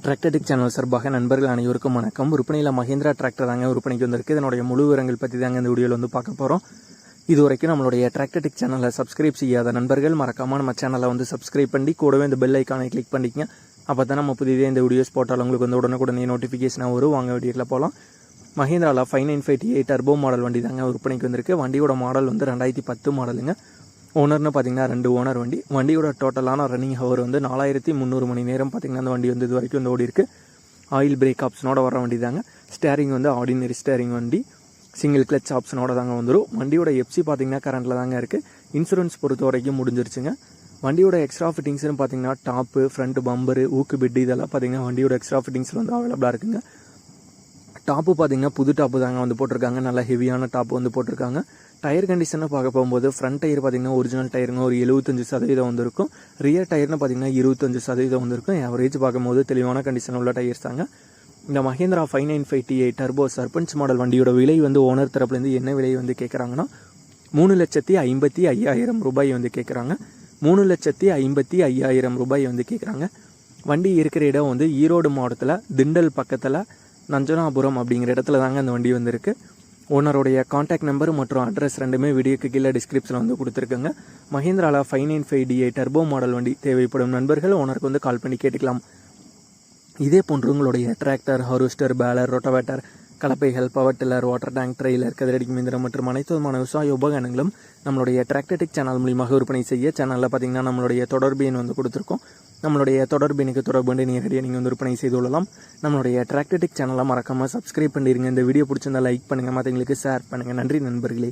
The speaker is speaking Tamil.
டிராக்டர்டிக் சேனல் சார்பாக நண்பர்கள் அனைவருக்கும் வணக்கம். விற்பனையில் மஹேந்திரா டிராக்டர் தாங்க விற்பனைக்கு வந்திருக்கு. இதனுடைய முழு விவரங்கள் பற்றி தாங்க இந்த வீடியோவில் வந்து பார்க்க போகிறோம். இது வரைக்கும் நம்மளுடைய டிராக்டர்டிக் சேனலை சப்ஸ்கிரைப் செய்யாத நண்பர்கள் மறக்காமல் நம்ம சேனலை வந்து சப்ஸ்கிரைப் பண்ணி கூடவே இந்த பெல் ஐக்கானை கிளிக் பண்ணிக்கங்க. அப்போ தான் நம்ம புதிதே இந்த வீடியோஸ் போட்டால் உங்களுக்கு வந்து உடனுக்குடனே நோட்டிஃபிகேஷனாக வரும். வாங்க வீடியோவில் போகலாம். மஹேந்திராவில் 5958 டர்போ மாடல் வண்டி தாங்க விற்பனைக்கு வந்திருக்கு. வண்டியோட மாடல் வந்து 2010 மாடலுங்க. ஓனர்னு பார்த்தீங்கன்னா 2 ஓனர் வண்டி. வண்டியோட டோட்டலான ரன்னிங் ஹவர் வந்து 4300 மணி நேரம் பார்த்தீங்கன்னா அந்த வண்டி வந்து இது வரைக்கும் வந்து ஓடி இருக்குது. ஆயில் பிரேக் ஆப்ஷனோட வர வண்டி தாங்க. ஸ்டேரிங் வந்து ஆர்டினரி ஸ்டேரிங் வண்டி, சிங்கிள் கிளச் ஆப்ஷனோட தாங்க வந்துடும். வண்டியோட எஃப்சி பார்த்தீங்கன்னா கரண்ட்டில் தாங்க இருக்குது. இன்சூரன்ஸ் பொறுத்த வரைக்கும் முடிஞ்சிருச்சுங்க. வண்டியோட எக்ஸ்ட்ரா ஃபிட்டிங்ஸ்னு பார்த்தீங்கன்னா டாப்பு, ஃப்ரண்ட் பம்பரு, ஊக்கு பிட்டு இதெல்லாம் பார்த்தீங்கன்னா வண்டியோட எக்ஸ்ட்ரா ஃபிட்டிங்ஸில் வந்து அவைலபிளாக இருக்குங்க. டாப்பு பார்த்தீங்கன்னா புது டாப்பு தாங்க வந்து போட்டிருக்காங்க. நல்ல ஹெவியான டாப்பு வந்து போட்டிருக்காங்க. டயர் கண்டிஷனை பார்க்க போகும்போது ஃப்ரண்ட் டயர் பார்த்தீங்கன்னா ஒரிஜினல் டயருங்க ஒரு 75% வந்துருக்கும். ரியர் டயர்னு பார்த்தீங்கன்னா 25% வந்துருக்கும். ஆவரேஜ் பார்க்கும்போது தெளிவான கண்டிஷன் உள்ள டயர்ஸ் தாங்க. இந்த மஹேந்திரா 5958 டர்போ சர்பஞ்ச் மாடல் வண்டியோட விலை வந்து ஓனர் தரப்புலேருந்து என்ன விலை வந்து கேட்குறாங்கன்னா 3,55,000 ரூபாய் வந்து கேட்குறாங்க. 3,55,000 ரூபாய் வந்து கேட்குறாங்க. வண்டி இருக்கிற இடம் வந்து ஈரோடு மாவட்டத்தில் திண்டல் பக்கத்தில் நஞ்சனாபுரம் அப்படிங்கிற இடத்துல தாங்க அந்த வண்டி வந்துருக்கு. ஓனருடைய கான்டாக்ட் நம்பர் மற்றும் அட்ரஸ் ரெண்டுமே வீடியோக்கு கீழே டிஸ்கிரிப்ஷனில் வந்து கொடுத்துருக்குங்க. மஹேந்திராவில் 5958 டர்போ மாடல் வண்டி தேவைப்படும் நண்பர்கள் ஓனருக்கு வந்து கால் பண்ணி கேட்டுக்கலாம். இதே போன்று உங்களுடைய டிராக்டர், ஹார்வெஸ்டர், பேலர், ரொட்டவேட்டர், கலப்பைகள், power tiller, water tank, trailer, கதிரடிக்கும் இயந்திரம் மற்றும் அனைத்து விதமான விவசாய உபகரணங்களும் நம்மளுடைய டிராக்டர்டிக் சேனல் மூலியமாக விற்பனை செய்ய சேனலில் பார்த்தீங்கன்னா நம்மளுடைய தொடர்பு எண் வந்து கொடுத்துருக்கோம். நம்மளுடைய தொடர்பு எனக்கு தொடர்பு கொண்டு நேரடியாக நீங்கள் வந்து விற்பனை செய்து கொள்ளலாம். நம்மளுடைய டிராக்டர்டிக் சேனலை மறக்காமல் சப்ஸ்கிரைப் பண்ணிடுங்க. இந்த வீடியோ பிடிச்சிருந்தா லைக் பண்ணுங்கள், மற்றவங்களுக்கு ஷேர் பண்ணுங்கள். நன்றி நண்பர்களே.